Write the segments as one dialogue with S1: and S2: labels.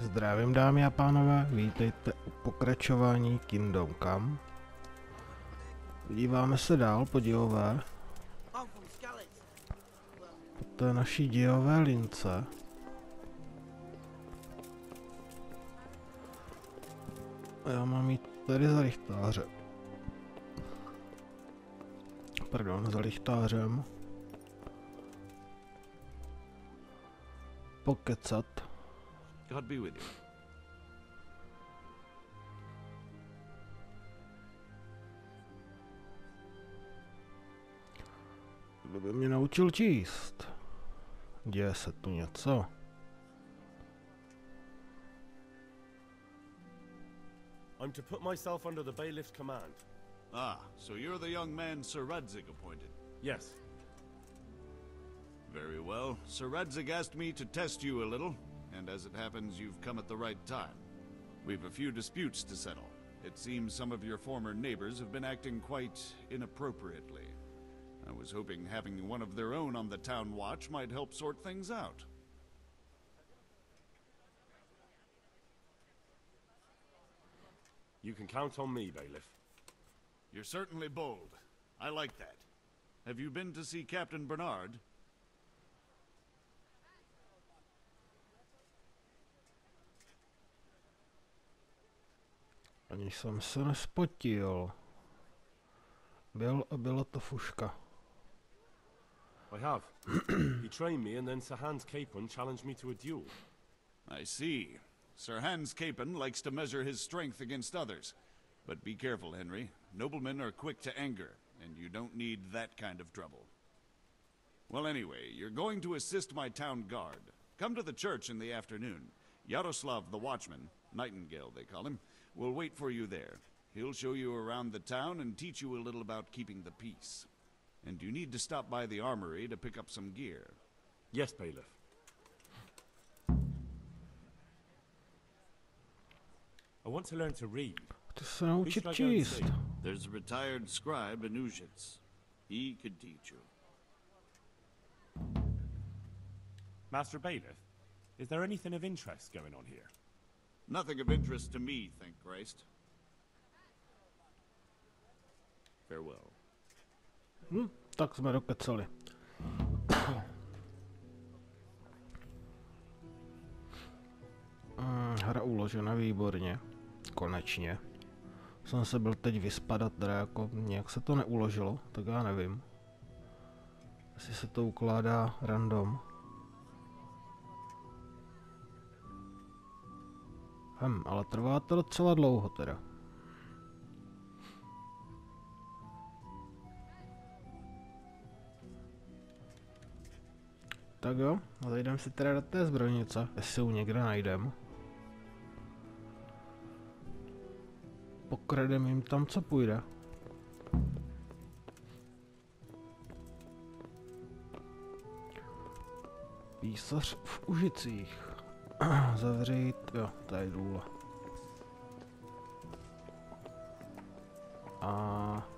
S1: Zdravím, dámy a pánové, vítejte u pokračování Kingdom Come. Díváme se dál po dějové. To je naší dějové lince. A já mám jít tady za lichtáře. Pardon, za lichtářem. Pokecat.
S2: God be with you.
S1: Kdo by mě naučil číst? Děje se tu něco?
S3: I'm to put myself under the bailiff's command.
S2: Ah, so you're the young man Sir Radzig appointed.
S3: Yes.
S2: Very well. Sir Radzig asked me to test you a little, and as it happens, you've come at the right time. We've a few disputes to settle. It seems some of your former neighbors have been acting quite inappropriately. I was hoping having one of their own on the town watch might help sort things out.
S3: You can count on me, bailiff.
S2: You're certainly bold. I like that. Have you been to see Captain Bernard?
S1: Ani jsem se nespotil. Byla to fuška.
S3: I have. He trained me and then Sir Hans Capon challenged me to a duel.
S2: I see. Sir Hans Capon likes to measure his strength against others. But be careful, Henry. Noblemen are quick to anger, and you don't need that kind of trouble. Well, anyway, you're going to assist my town guard. Come to the church in the afternoon. Yaroslav the watchman, Nightingale they call him, will wait for you there. He'll show you around the town and teach you a little about keeping the peace. And you need to stop by the armory to pick up some gear.
S3: Yes, bailiff. I want to learn to read.
S1: Chci se naučit číst.
S2: There's a retired scribe in Uzhitz. He could teach you.
S3: Master Bailiff, is there anything of interest going on here?
S2: Nothing of interest to me, thank Christ. Farewell.
S1: Tak jsme dokecali. Hra uložena výborně. Konečně. Jsem se byl teď vyspadat, teda jako nějak se to neuložilo, tak já nevím. Jestli se to ukládá random. Ale trvá to docela dlouho teda. Tak jo, a zajdem si teda do té zbrojnice, jestli ji někde najdem. Pokradem jim tam, co půjde. Písař v Užicích. Zavřít, jo, tady důle. A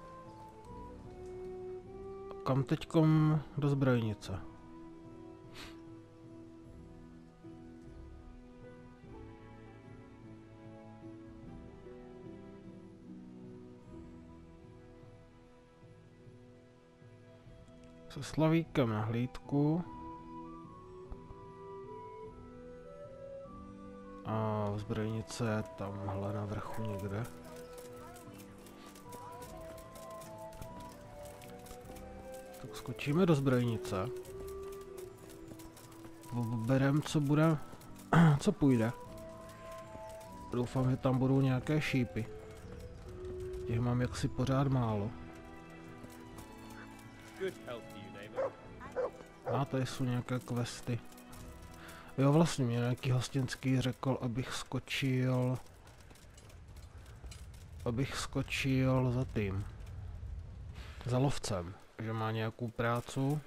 S1: kam teďkom do zbrojnice? Se Slavíkem na hlídku. A zbrojnice je tamhle na vrchu někde. Tak skočíme do zbrojnice. Berem, co bude, co půjde. Doufám, že tam budou nějaké šípy. Těch mám jaksi pořád málo. A tady jsou nějaké questy. Jo, vlastně mě nějaký hostinský řekl, abych skočil za tím. Za lovcem. Že má nějakou prácu.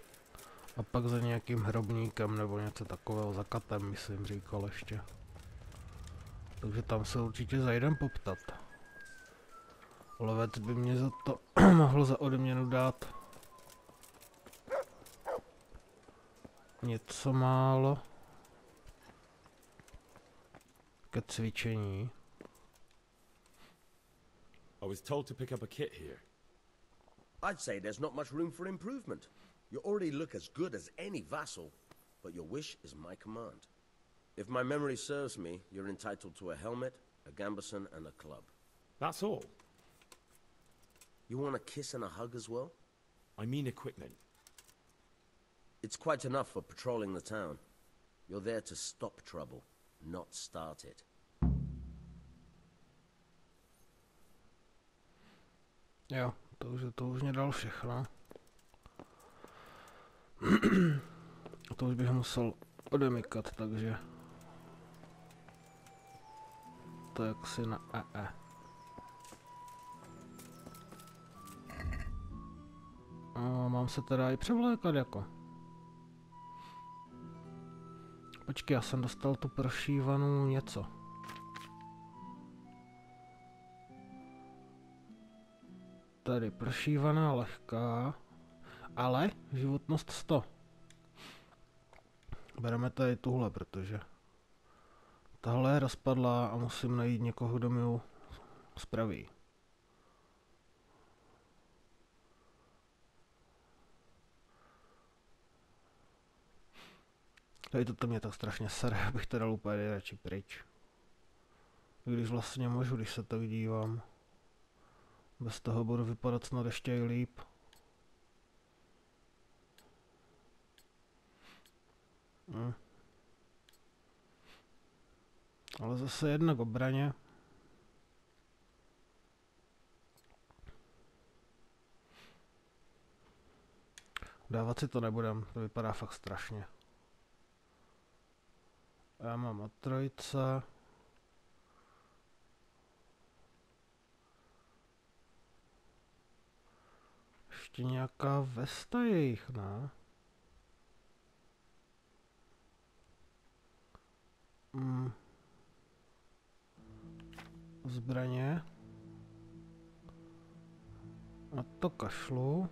S1: A pak za nějakým hrobníkem nebo něco takového, za katem, myslím, říkal ještě. Takže tam se určitě zajdem poptat. Lovec by mě za to mohl za odměnu dát něco málo. ke cvičení.
S3: I was told to pick up a kit here.
S4: I'd say there's not much room for improvement. You already look as good as any vassal, but your wish is my command. If my memory serves me, you're entitled to a helmet, a gambeson, and a club.
S3: That's all?
S4: You want a kiss and a hug as well?
S3: I mean equipment.
S4: It's quite enough for patrolling the town. You're there to stop trouble, not start it.
S1: Jo, to už mě dal všechno. A to už bych musel odemykat, takže to je jaksi na EE. A mám se teda i převlékat jako. Počkej, já jsem dostal tu prošívanou něco. Tady prošívaná lehká, ale životnost 100. Bereme tady tuhle, protože tahle je rozpadlá a musím najít někoho, kdo mi ji spraví. Tady to mě tak strašně sere, abych to dal úplně radši pryč. Když vlastně můžu, když se tak dívám. Bez toho budu vypadat snad ještě i líp. Ale zase jedna k obraně. Dávat si to nebudem, to vypadá fakt strašně. Já mám od trojice. Ještě nějaká vesta jejich, ne? Zbraně. A to kašlu.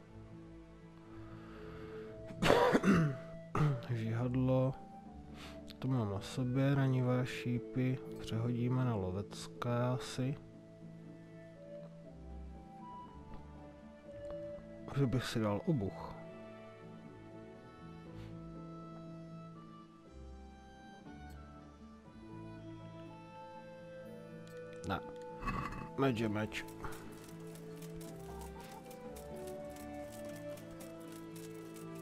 S1: Žihadlo. To mám na sobě, ranivá šípy. Přehodíme na lovecké asi. Že bych si dal obuch. Ne. Meč je meč.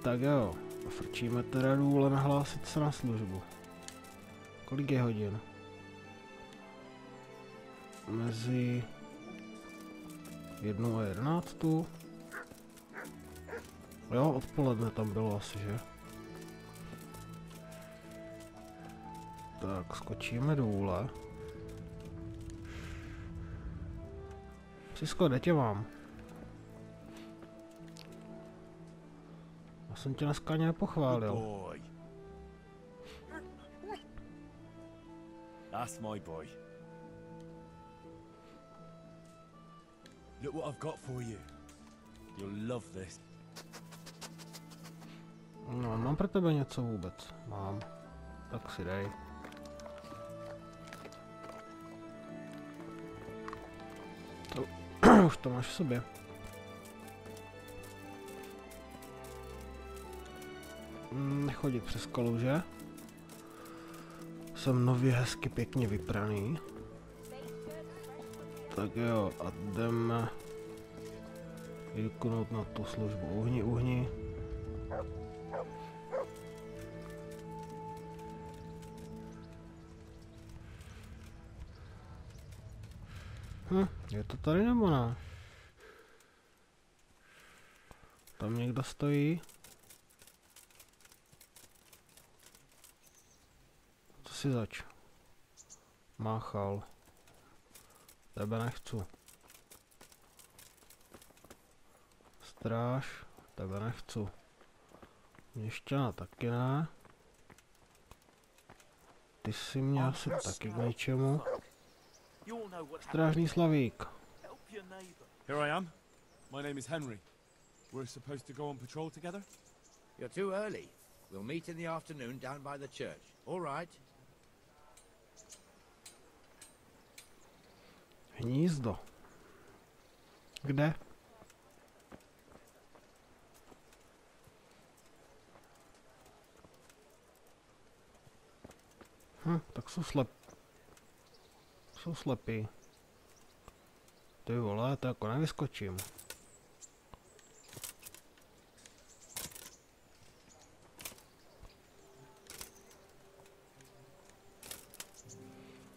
S1: Tak jo, frčíme teda důle nahlásit se na službu. Kolik je hodin? Mezi 1 a 11. Jo, odpoledne tam bylo asi, že? Tak, skočíme důle. Sisko, kde tě mám? Já jsem tě dneska ani nepochválil.
S3: That's my boy. Look what I've got for you. You'll love this.
S1: No, mám pro tebe něco vůbec. Mám. Tak si dej. To, už to máš v sobě. Nechodit přes kaluže. Jsem nově hezky pěkně vypraný. Tak jo, a jdeme juknout na tu službu. Uhni. Je to tady nebo ne? Tam někdo stojí? Co si zač? Máchal. Tebe nechcu. Stráž, tebe nechcu. Měšťana taky ne. Ty si mě asi taky k ničemu. Strážný Slavík.
S3: Here I am. My name is Henry. We're supposed to go on patrol together?
S5: You're too early. We'll meet in the afternoon down by the church. All right.
S1: Hnízdo. Kde? Tak jsou slepí. Ty vole, to jako nevyskočím.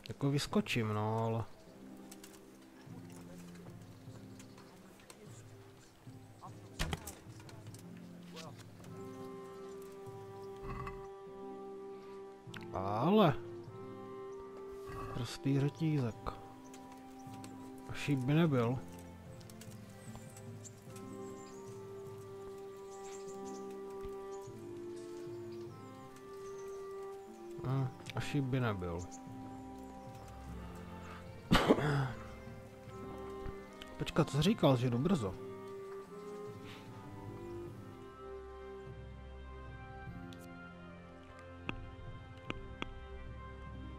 S1: Jako vyskočím, no, ale... Ale... Prostý řetízek. A šíp by nebyl. A šíp by nebyl. Počkat, co jsi říkal, že jdu brzo?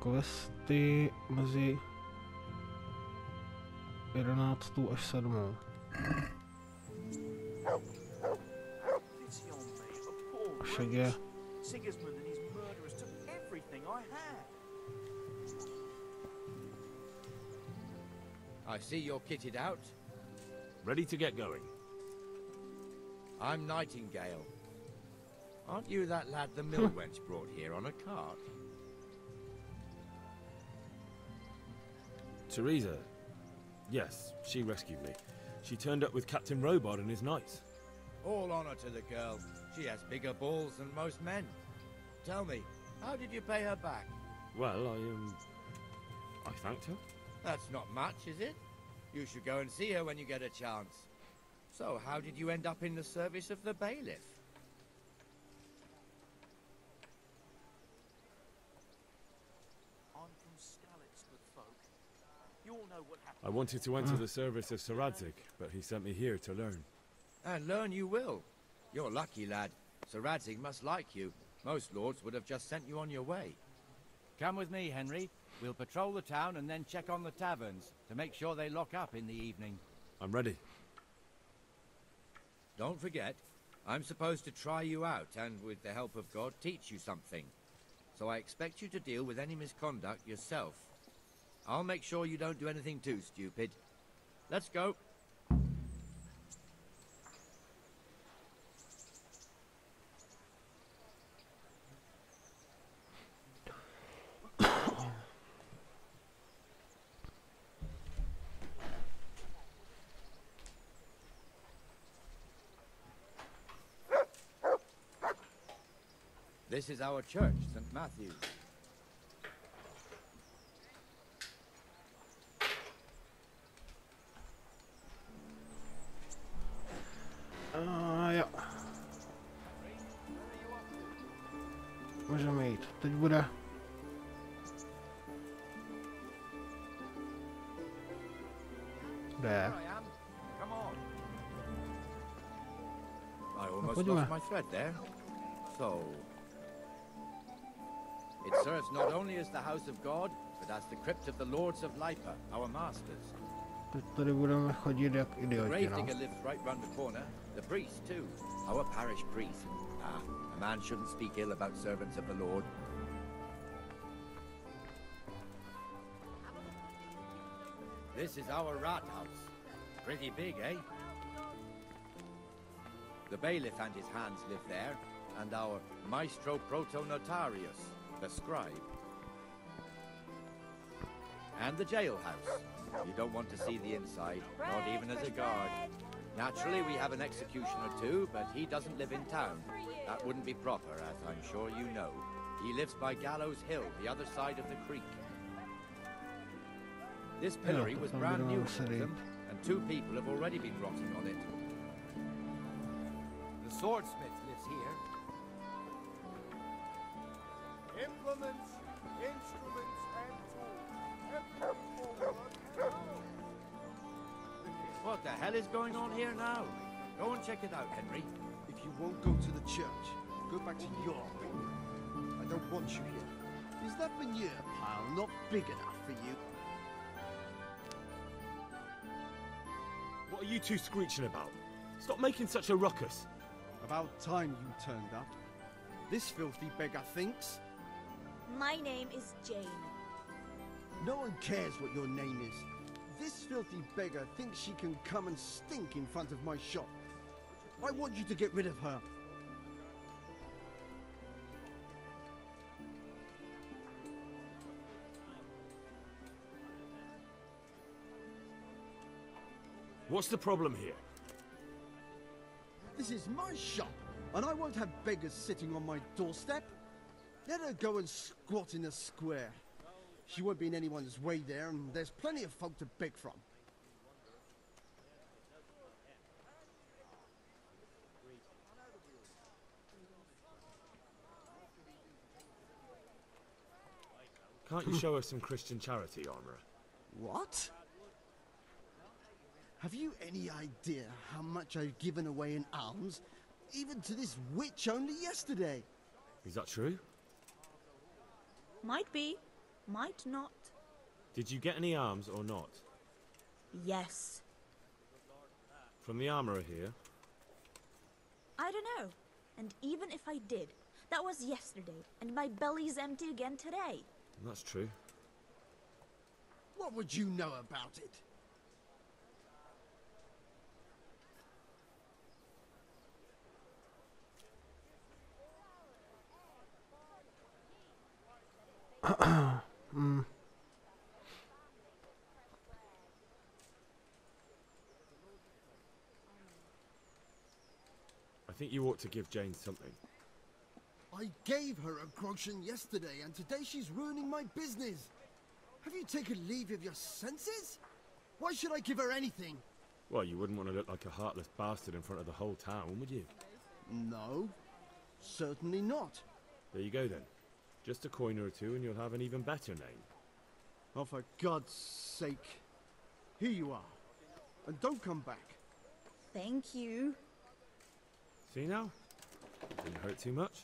S1: Questy mezi 11. až 7. Však je.
S5: I see you're kitted out.
S3: Ready to get going.
S5: I'm Nightingale. Aren't you that lad the mill wench brought here on a cart?
S3: Teresa. Yes, she rescued me. She turned up with Captain Robard and his knights.
S5: All honor to the girl. She has bigger balls than most men. Tell me, how did you pay her back?
S3: Well, I thanked her.
S5: That's not much, is it? You should go and see her when you get a chance. So, how did you end up in the service of the bailiff?
S6: I'm from Skalitz, good folk. You all know what happened.
S3: I wanted to enter the service of Sir Radzig, but he sent me here to learn.
S5: And learn you will. You're lucky, lad. Sir Radzig must like you. Most lords would have just sent you on your way.
S7: Come with me, Henry. We'll patrol the town and then check on the taverns to make sure they lock up in the evening.
S3: I'm ready.
S5: Don't forget, I'm supposed to try you out and, with the help of God, teach you something. So I expect you to deal with any misconduct yourself. I'll make sure you don't do anything too stupid. Let's go. This is our church, St. Matthew's.
S1: Jo. Můžeme jít. Teď bude. Kde?
S5: Come on. I almost lost my thread there. So, it serves not only as the house of God, but as the crypt of the lords of Lipa, our masters.
S1: Teď tady budeme chodit jak
S5: The
S1: idioti,
S5: grave
S1: no.
S5: digger lives right round the corner. The priest, too. Our parish priest. Ah, a man shouldn't speak ill about servants of the Lord. This is our rat house. Pretty big, eh? The bailiff and his hands live there, and our maestro protonotarius, the scribe. And the jailhouse. You don't want to see the inside, not even as a guard. Naturally, we have an executioner too, but he doesn't live in town. That wouldn't be proper, as I'm sure you know. He lives by Gallows Hill, the other side of the creek. This pillory was brand new to them, and 2 people have already been rotting on it. The swordsmith lives here.
S6: Implements, instruments, and tools.
S5: What the hell is going on here now? Go and check it out, Henry.
S8: If you won't go to the church, go back to your room. I don't want you here. Is that manure pile not big enough for you?
S3: are you two screeching about? Stop making such a ruckus.
S8: About time you turned up. This filthy beggar thinks.
S9: My name is Jane.
S8: No one cares what your name is. This filthy beggar thinks she can come and stink in front of my shop. I want you to get rid of her.
S3: What's the problem here?
S8: This is my shop, and I won't have beggars sitting on my doorstep. Let her go and squat in a square. She won't be in anyone's way there, and there's plenty of folk to beg from.
S3: Can't you show us some Christian charity, Armourer?
S8: What? Have you any idea how much I've given away in alms, even to this witch only yesterday?
S3: Is that true?
S9: Might be, might not.
S3: Did you get any alms or not?
S9: Yes.
S3: From the Armourer here?
S9: I don't know. And even if I did, that was yesterday, and my belly's empty again today.
S3: That's true.
S8: What would you know about it?
S3: I think you ought to give Jane something.
S8: I gave her a groschen yesterday, and today she's ruining my business. Have you taken leave of your senses? Why should I give her anything?
S3: Well, you wouldn't want to look like a heartless bastard in front of the whole town, would you?
S8: No, certainly not.
S3: There you go then. Just a coin or two and you'll have an even better name.
S8: Oh, for God's sake. Here you are. And don't come back.
S9: Thank you.
S3: See now? Didn't hurt too much.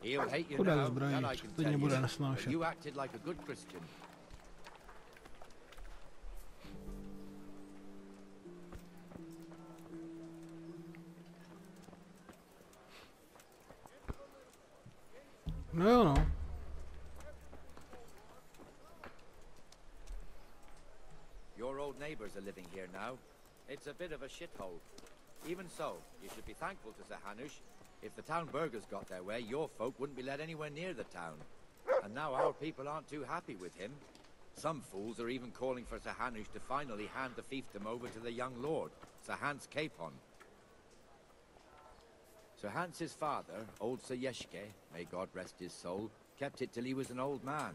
S5: He'll hate you
S1: Chudák
S5: now,
S1: zbraní,
S5: that I can
S1: stejně
S5: tell
S1: bude
S5: you.
S1: nesnášet.
S5: You acted like a good Christian.
S1: No jo no.
S5: Your old neighbours are living here now. It's a bit of a shithole. Even so, you should be thankful to Sir Hanush. If the town burghers got their way, your folk wouldn't be let anywhere near the town. And now our people aren't too happy with him. Some fools are even calling for Sir Hanush to finally hand the fiefdom over to the young lord, Sir Hans Capon. Sir Hans's father, old Sir Yeshke, may God rest his soul, kept it till he was an old man.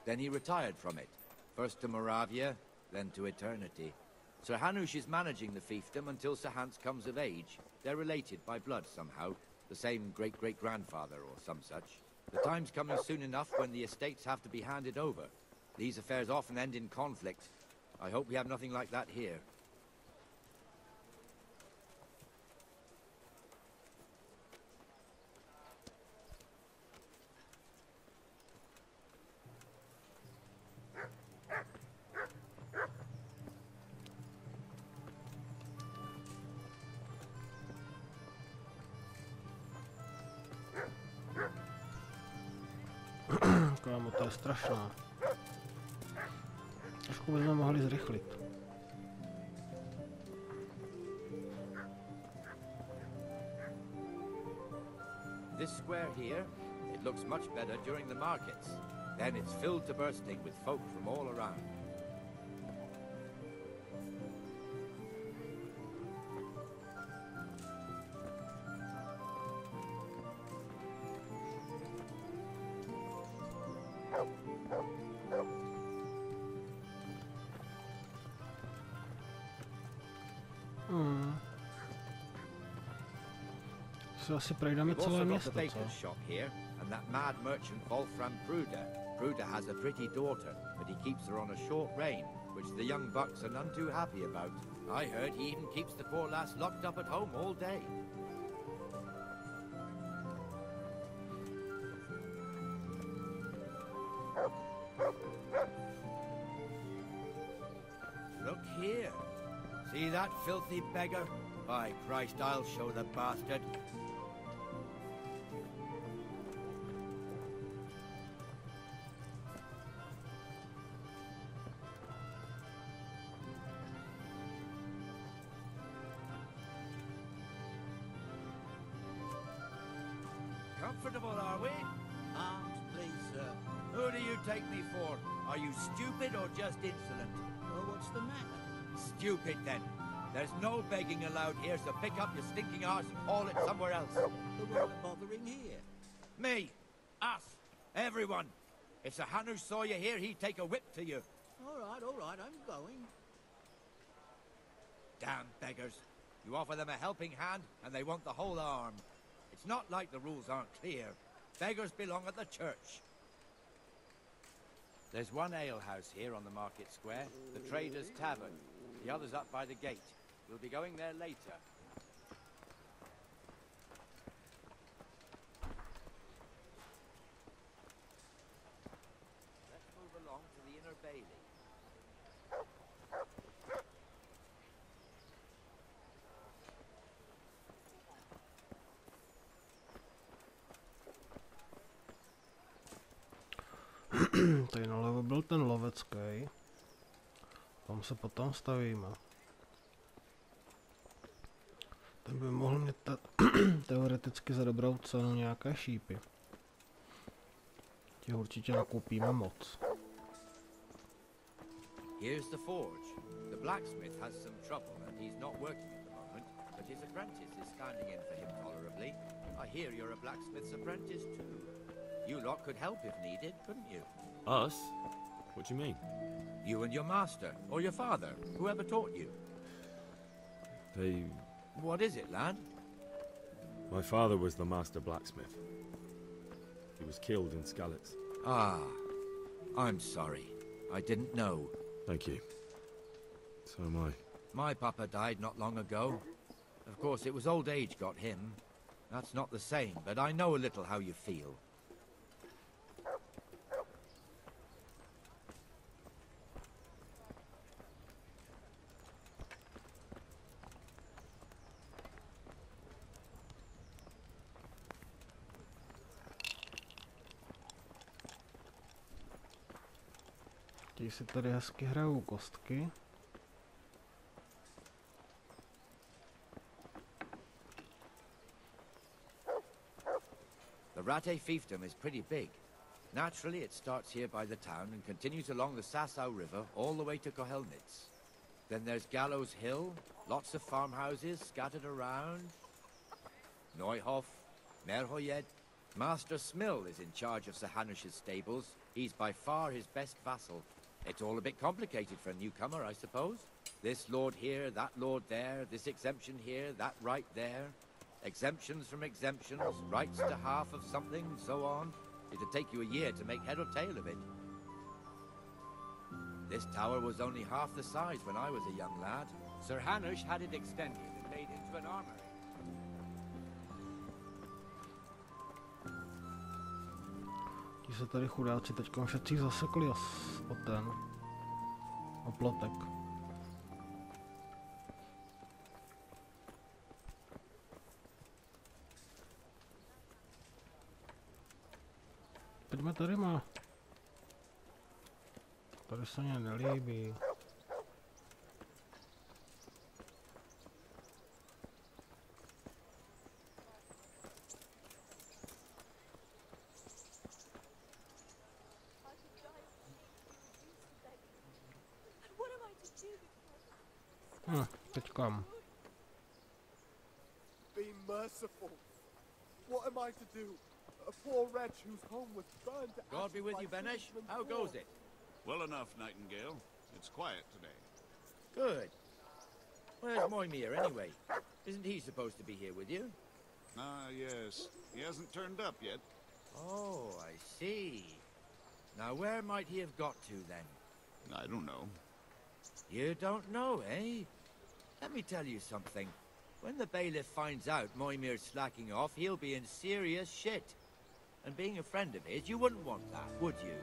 S5: Then he retired from it, first to Moravia, then to eternity. Sir Hanush is managing the fiefdom until Sir Hans comes of age. They're related by blood somehow, the same great-great-grandfather or some such. The time's coming soon enough when the estates have to be handed over. These affairs often end in conflict. I hope we have nothing like that here.
S1: Kámo, to je strašná. Trošku bychom mohli zrychlit.
S5: This square here, it looks much better during the markets. Then it's filled to bursting with folk from all around.
S1: Se asi projdeme
S5: We've
S1: celé
S5: also got the
S1: město, co?
S5: baker's shop here, and that mad merchant Wolfram Pruder. Pruder has a pretty daughter, but he keeps her on a short rein, which the young bucks are none too happy about. I heard he even keeps the poor lass locked up at home all day.
S7: See that filthy beggar? By Christ, I'll show the bastard. Comfortable, are we?
S5: Arms, please, sir.
S7: Who do you take me for? Are you stupid or just insolent?
S5: Well, what's the matter?
S7: Stupid, then. There's no begging allowed here, so pick up your stinking arse and haul it somewhere else.
S5: But we're not bothering here.
S7: Me, us, everyone. If Sir Hanush saw you here, he'd take a whip to you.
S5: All right, I'm going.
S7: Damn beggars. You offer them a helping hand, and they want the whole arm. It's not like the rules aren't clear. Beggars belong at the church. There's one alehouse here on the market square, the Trader's Tavern. The other's up by the gate. We'll be going there later. Let's move along to the inner bailey.
S1: Tady nalevo byl ten lovecký. Tam se potom stavíme. Ten by mohl mít teoreticky za dobrou cenu nějaké šípy. Těch určitě nakoupíme moc.
S7: Here's the forge. The blacksmith has some trouble and he's not working at the moment, but his apprentice is standing in for him tolerably. I hear you're a blacksmith's apprentice too. You lot could help if needed, couldn't you?
S3: Us? What do you mean?
S7: You and your master, or your father, whoever taught you.
S3: They...
S7: What is it, lad?
S3: My father was the master blacksmith. He was killed in Skalitz.
S7: Ah, I'm sorry. I didn't know.
S3: Thank you. So am I.
S7: My papa died not long ago. Of course, it was old age got him. That's not the same, but I know a little how you feel.
S1: Ti si tady hezky hrajou kostky.
S7: The Ratte fiefdom is pretty big. Naturally, it starts here by the town and continues along the Sasau River all the way to Kohelnitz. Then there's Gallows Hill, lots of farmhouses scattered around. Neuhof, Merhoyed. Master Smill is in charge of Sir Hanush's stables. He's by far his best vassal. It's all a bit complicated for a newcomer, I suppose. This lord here, that lord there, this exemption here, that right there. Exemptions from exemptions, rights to half of something, so on. It'd take you a year to make head or tail of it. This tower was only half the size when I was a young lad. Sir Hanush had it extended and made into an armory.
S1: Ti se tady chudáci teďkom všetci zasekli o ten, o plotek. Pojďme tady má. Tady se mě nelíbí. Teď kam?
S10: Be merciful. What am I to do? A poor wretch whose home was burned to ashes.
S7: God be with you, Benesh. How goes it?
S2: Well enough, Nightingale. It's quiet today.
S7: Good. Where's Moimir, anyway? Isn't he supposed to be here with you?
S2: Ah, yes. He hasn't turned up yet.
S7: Oh, I see. Now, where might he have got to, then?
S2: I don't know.
S7: You don't know, eh? Let me tell you something. When the bailiff finds out Moimir's slacking off, he'll be in serious shit. And being a friend of his, you wouldn't want that, would you?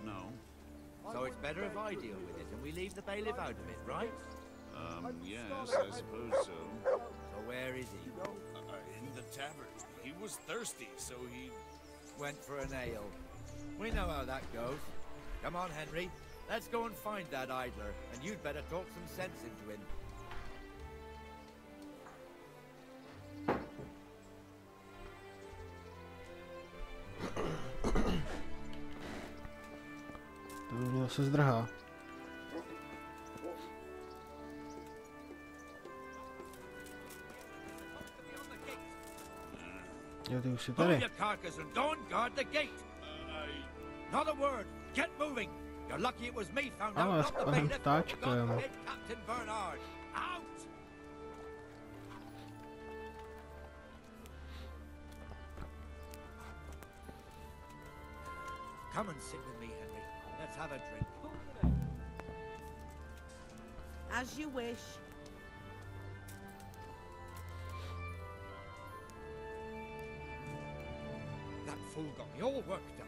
S2: No.
S7: So it's better if I deal with it and we leave the bailiff out of it, right?
S2: Yes, I suppose so.
S7: So where is he?
S2: In the tavern. He was thirsty, so he...
S7: Went for an ale. We know how that goes. Come on, Henry. Let's go and find that idler, and you'd better talk some sense into him.
S1: To měl se zdrhá. Jo, ty už jsi
S7: Hold
S1: tady.
S7: your carcass and don't guard the gate. Not a word. Get moving. You're lucky it was me found out,
S1: Ale
S7: not the
S1: s panem
S7: bailiff,
S1: ptáčkem.
S7: not head Captain Bernard. Out! Come and sit with me, Henry. Let's have a drink.
S11: As you wish.
S7: That fool got me all worked up.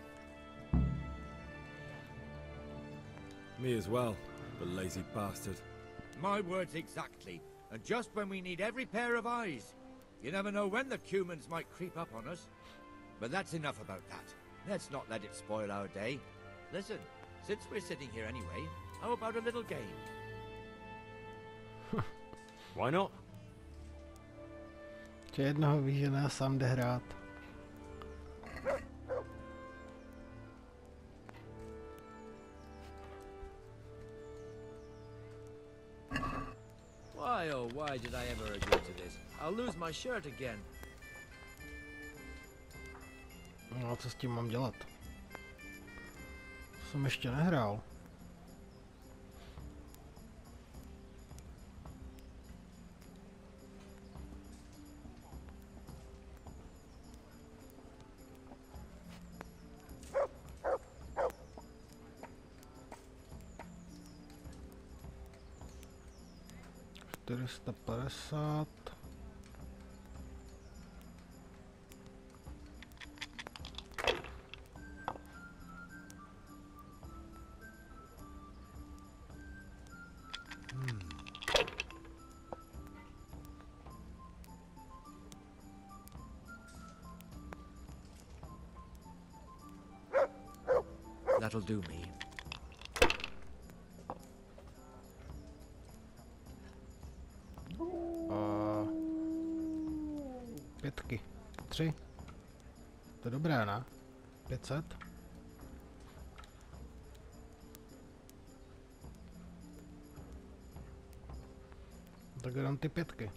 S3: Me as well, the lazy bastard.
S7: My words exactly. And just when we need every pair of eyes. You never know when the Cumans might creep up on us. But that's enough about that. Let's not let it spoil our day. Listen, since we're sitting here anyway, how about a little game?
S3: Why not?
S1: Že jednoho vyžené a sám jde hrát.
S12: Why, oh, why did I ever agree to this? I'll lose my shirt again.
S1: No a co s tím mám dělat? Jsem ještě nehrál. $450.
S12: That'll do me.
S1: Pětky. 3. To je dobré, ne? 500. Tak jenom ty pětky.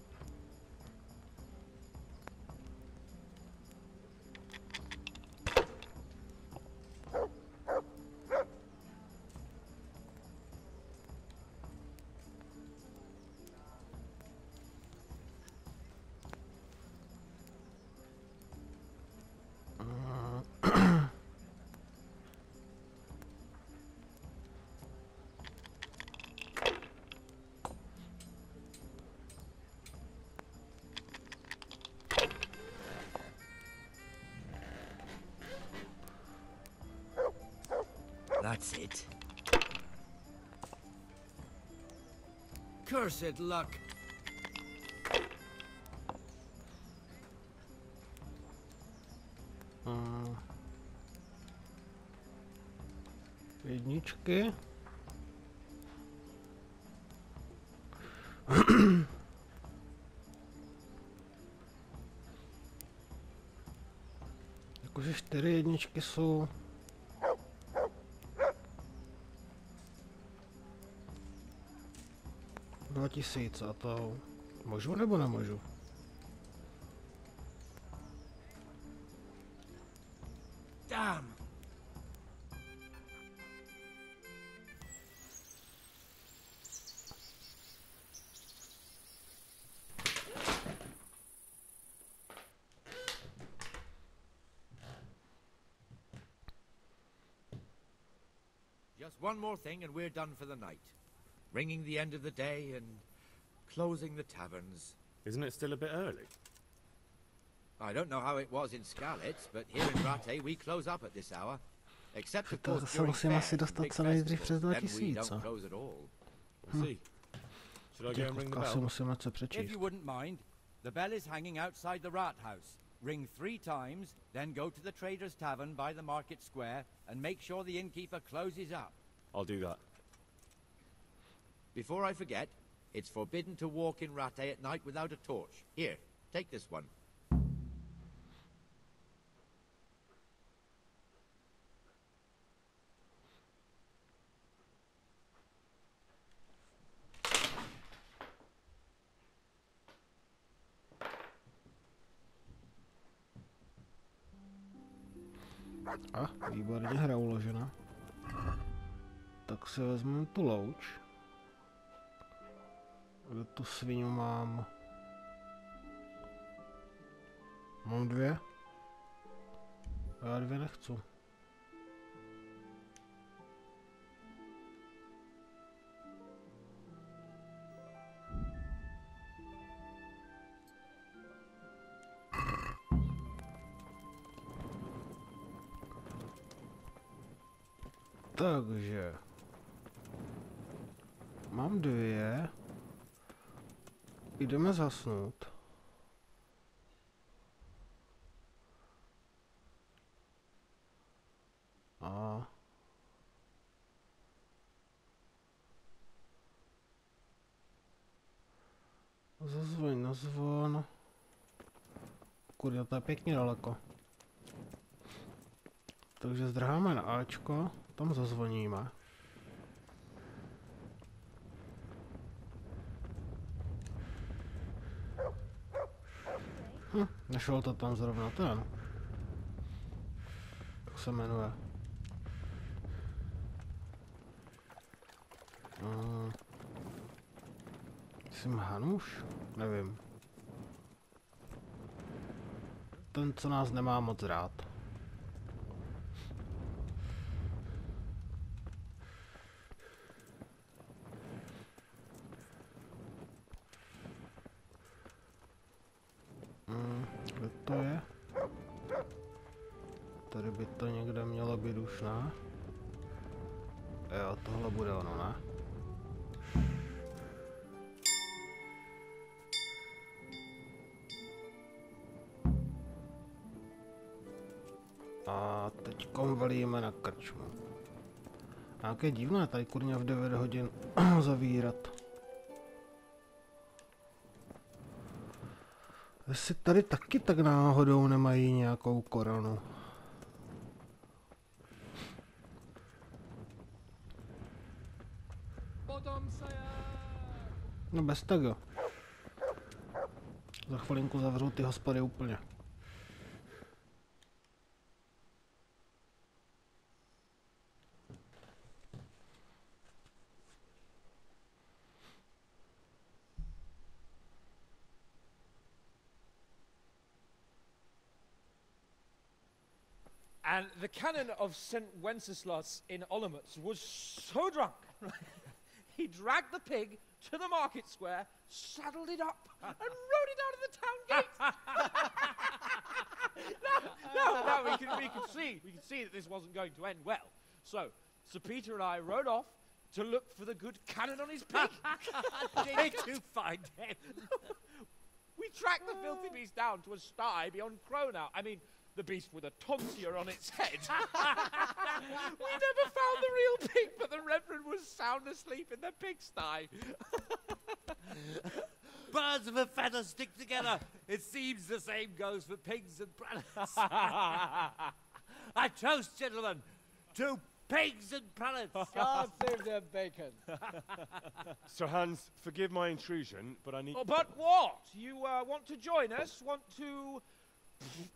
S12: That's it. Cursed luck.
S1: Jedničky. Jakože 4 jedničky jsou 2000 a to můžu nebo nemůžu?
S12: Damn.
S7: Just one more thing and we're done for the night. Ringing the end of the day and closing the taverns.
S3: Isn't it still a bit early?
S7: I don't know how it was in Skalitz, but here in Rattay we close up at this hour. Except of course during fairs and big festivals, then we don't close at all.
S3: I see. Should I go and ring the
S1: Asi
S3: bell?
S1: musím něco
S7: If
S1: přečíst.
S7: you wouldn't mind, the bell is hanging outside the rat house. Ring 3 times, then go to the Trader's Tavern by the market square and make sure the innkeeper closes up.
S3: I'll do that.
S7: Before I forget, it's forbidden to walk in Rattay at night without a torch. Here, take this one.
S1: A, výborně, hra uložena. Tak si vezmeme tu louč. Kde tu svinu mám? Mám 2? Já 2 nechci. Takže mám 2. Jdeme zasnout. A zazvoň na zvon. Kurňa, to je pěkně daleko. Takže zdrháme na Ačko, tam zazvoníme. Nešel to tam zrovna ten. Jak se jmenuje? Jsem Hanuš? Nevím. Ten, co nás nemá moc rád. Kde to je? Tady by to někde mělo být už, ne? Jo, tohle bude ono, ne? A teďkom valíme na krčmu. Nějaké divné tady kurně v 9 hodin zavírat. Jestli tady taky tak náhodou nemají nějakou koronu. No bez tego. Za chvilinku zavřu ty hospody úplně.
S6: And the canon of St. Wenceslas in Olomouc was so drunk, he dragged the pig to the market square, saddled it up, and rode it out of the town gate. no, we could see that this wasn't going to end well. So, Sir Peter and I rode off to look for the good canon on his pig.
S12: Did you find him?
S6: We tracked the filthy beast down to a sty beyond Cronau. I mean, the beast with a tonsure on its head. We never found the real pig, but the Reverend was sound asleep in the pigsty.
S12: Birds of a feather stick together. It seems the same goes for pigs and prelates. I toast, gentlemen, to pigs and prelates.
S6: God save their bacon.
S3: Sir Hans, forgive my intrusion, but I need...
S6: Oh, but what? You want to join us? Want to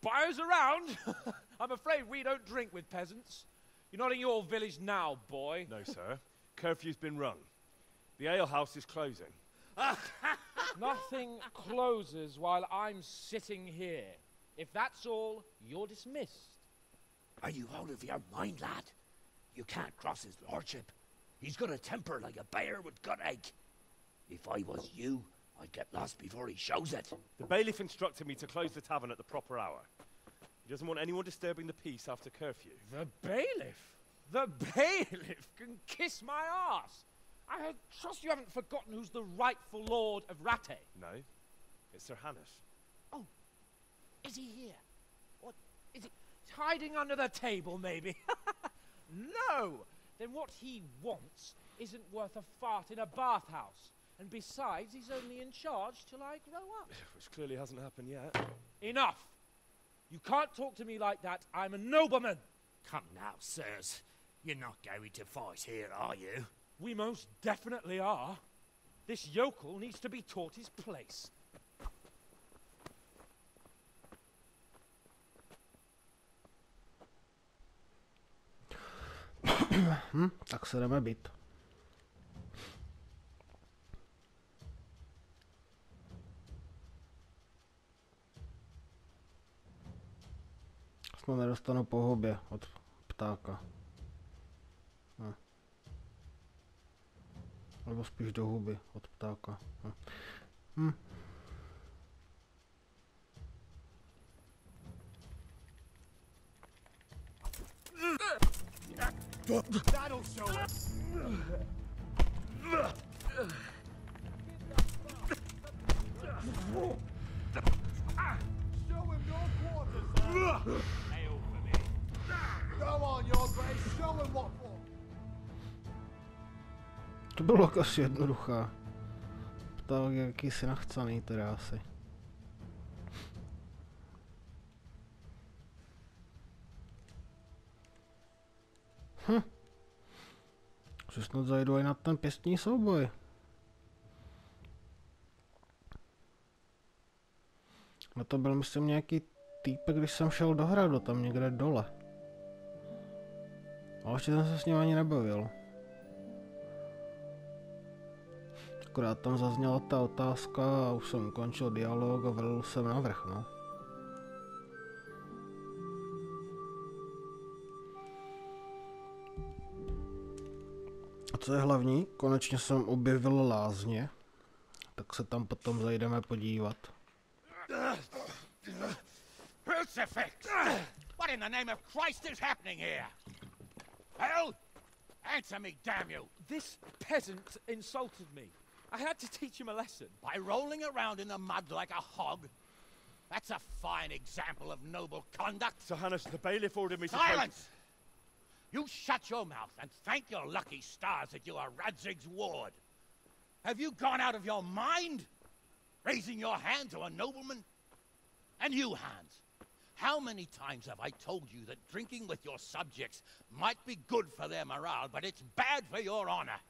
S6: buy us around? I'm afraid we don't drink with peasants. You're not in your village now, boy.
S3: No, sir. Curfew's been rung. The alehouse is closing.
S6: Nothing closes while I'm sitting here. If that's all, you're dismissed.
S13: Are you out of your mind, lad? You can't cross his lordship. He's got a temper like a bear with gut ache. If I was you, I'd get lost before he shows it.
S3: The bailiff instructed me to close the tavern at the proper hour. He doesn't want anyone disturbing the peace after curfew.
S6: The bailiff? The bailiff can kiss my arse. I trust you haven't forgotten who's the rightful lord of Rattay.
S3: No, it's Sir Hannes.
S6: Oh, is he here? What, is he hiding under the table, maybe? No! Then what he wants isn't worth a fart in a bathhouse. And besides, he's only in charge till I grow up.
S3: Which clearly hasn't happened yet.
S6: Enough! You can't talk to me like that. I'm a nobleman.
S13: Come now, sirs. You're not going to fight here, are you?
S6: We most definitely are. This yokel needs to be taught his place.
S1: Tak se jdeme být. Snad nedostanu po hubě od ptáka. Nebo spíš do huby od ptáka.
S10: That'll show him. Show him your quarters.
S6: Hail for me.
S10: Go on, your grace. Show him what for.
S1: To bylo asi jednoduchá. Pták je jakýsi nachcaný teda asi. Že snad zajdu i na ten pěstní souboj. No to byl myslím nějaký týpek, když jsem šel do hradu, tam někde dole. Ale ještě jsem se s ním ani nebavil. Akorát tam zazněla ta otázka a už jsem ukončil dialog a velil jsem navrch, no. A co je hlavní, konečně jsem objevil lázně, tak se tam potom zajdeme podívat.
S13: Crucifix! What in the name of Christ is happening here? Hell? Answer me, damn you!
S6: This peasant insulted me. I had to teach him a lesson.
S13: By rolling around in the mud like a hog? That's a fine example of noble conduct.
S3: Sir Hannes, the bailiff ordered me to...
S13: Silence! You shut your mouth and thank your lucky stars that you are Radzig's ward. Have you gone out of your mind? Raising your hand to a nobleman? And you, Hans, how many times have I told you that drinking with your subjects might be good for their morale, but it's bad for your honor?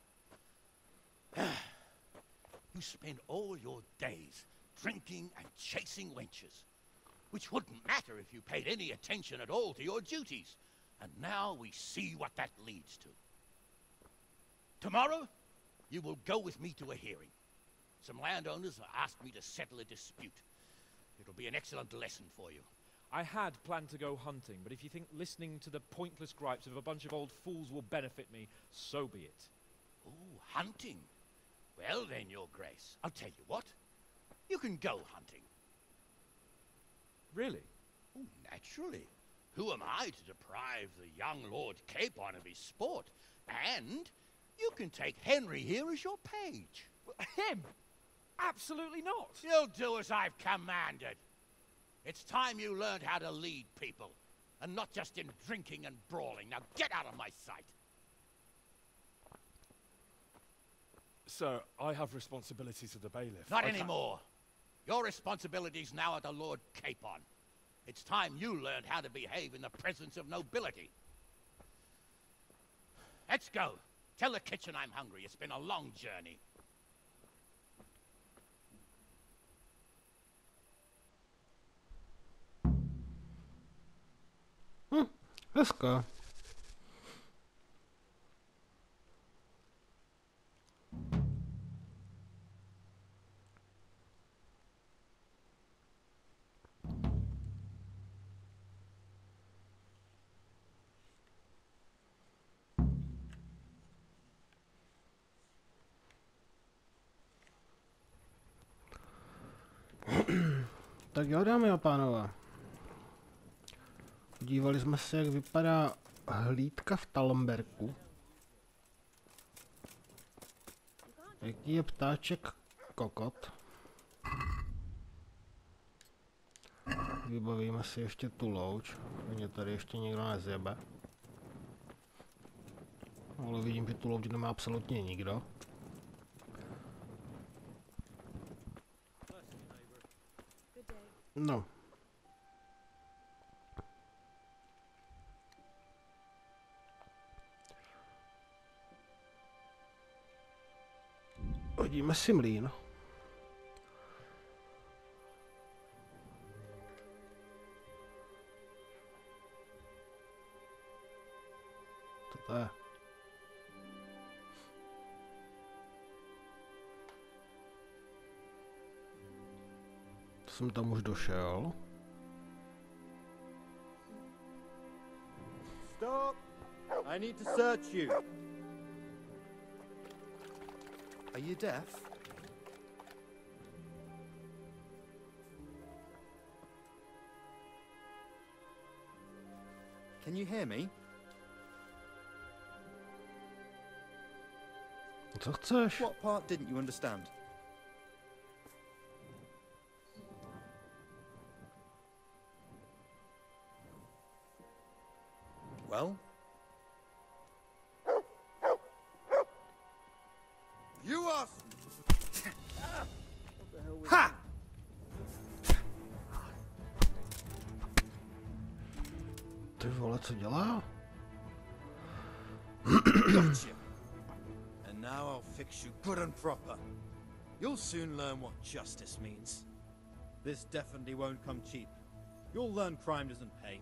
S13: You spend all your days drinking and chasing wenches, which wouldn't matter if you paid any attention at all to your duties. And now we see what that leads to. Tomorrow, you will go with me to a hearing. Some landowners have asked me to settle a dispute. It'll be an excellent lesson for you.
S6: I had planned to go hunting, but if you think listening to the pointless gripes of a bunch of old fools will benefit me, so be it.
S13: Oh, hunting? Well then, your grace, I'll tell you what. You can go hunting.
S6: Really?
S13: Oh, naturally. Who am I to deprive the young Lord Capon of his sport? And you can take Henry here as your page.
S6: Him? Absolutely not.
S13: You'll do as I've commanded. It's time you learned how to lead people, and not just in drinking and brawling. Now get out of my sight.
S3: Sir, I have responsibilities of the bailiff.
S13: Not anymore. Your responsibilities now are the Lord Capon. It's time you learned how to behave in the presence of nobility. Let's go. Tell the kitchen I'm hungry. It's been a long journey.
S1: Let's go. Tak jo, dámy a pánové. Dívali jsme se, jak vypadá hlídka v Talmberku. Jaký je ptáček kokot? Vybavíme si ještě tu louč, mě tady ještě nikdo nezjebe. Ale vidím, že tu louč nemá absolutně nikdo. No. Hodíme si mlýn. Co to je? To jsem tam už došel.
S14: Stop! I need to search you. Are you deaf? Can you hear me?
S1: Co chceš?
S14: What part didn't you understand? Well?
S10: You are...
S14: Ha!
S1: Ty vole, co dělá?
S14: Gotcha. And now I'll fix you good and proper. You'll soon learn what justice means. This definitely won't come cheap. You'll learn crime doesn't pay.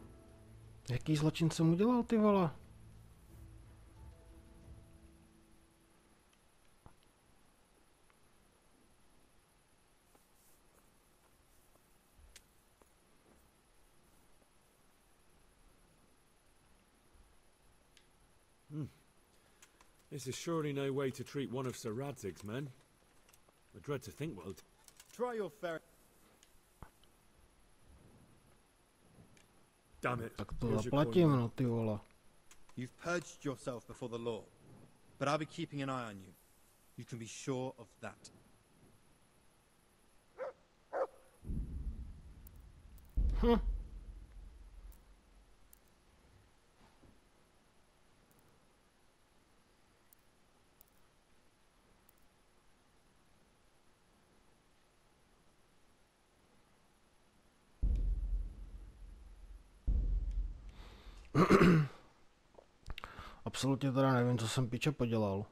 S1: Jaký zločin jsem udělal, ty vole?
S3: This is surely no way to treat one of Sir Radzig's men. I dread to think what'll...
S14: Try your fair...
S3: Damn it.
S1: Tak to zaplatím, no, ty vole.
S14: You've purged yourself before the law, but I'll be keeping an eye on you. You can be sure of that.
S1: Hm. Absolutně teda nevím, co jsem piče podělal.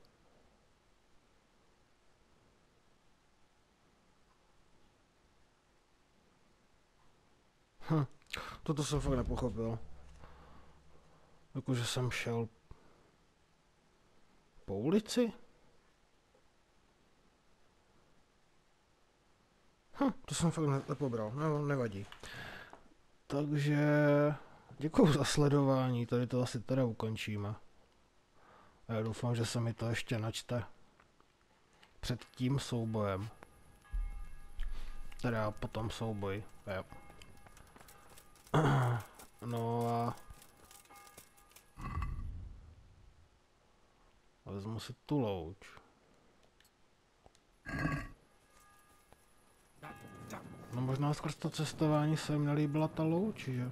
S1: Toto jsem fakt nepochopil. Jakože jsem šel po ulici? To jsem fakt nepobral, no, nevadí. Takže děkuju za sledování, tady to asi teda ukončíme. A já doufám, že se mi to ještě načte před tím soubojem. Teda potom souboj, jo. No a vezmu si tu louč. No možná skrz to cestování se jim nelíbila ta louč, že?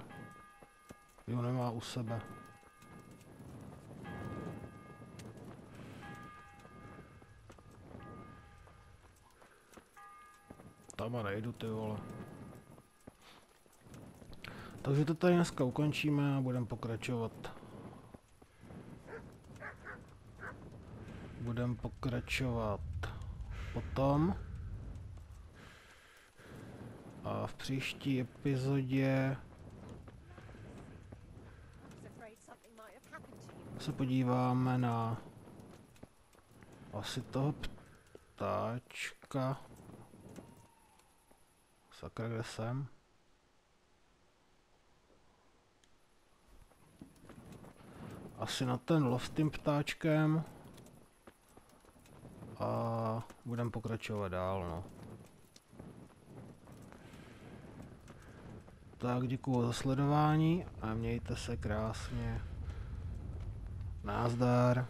S1: Jo, nemá u sebe. Tam a nejdu, ty vole. Takže to tady dneska ukončíme a budeme pokračovat. Budeme pokračovat potom. A v příští epizodě se podíváme na asi toho ptáčka. Sakra, kde jsem? Asi na ten lov s tím ptáčkem. A budeme pokračovat dál, no. Tak děkuju za sledování a mějte se krásně. Nazdar.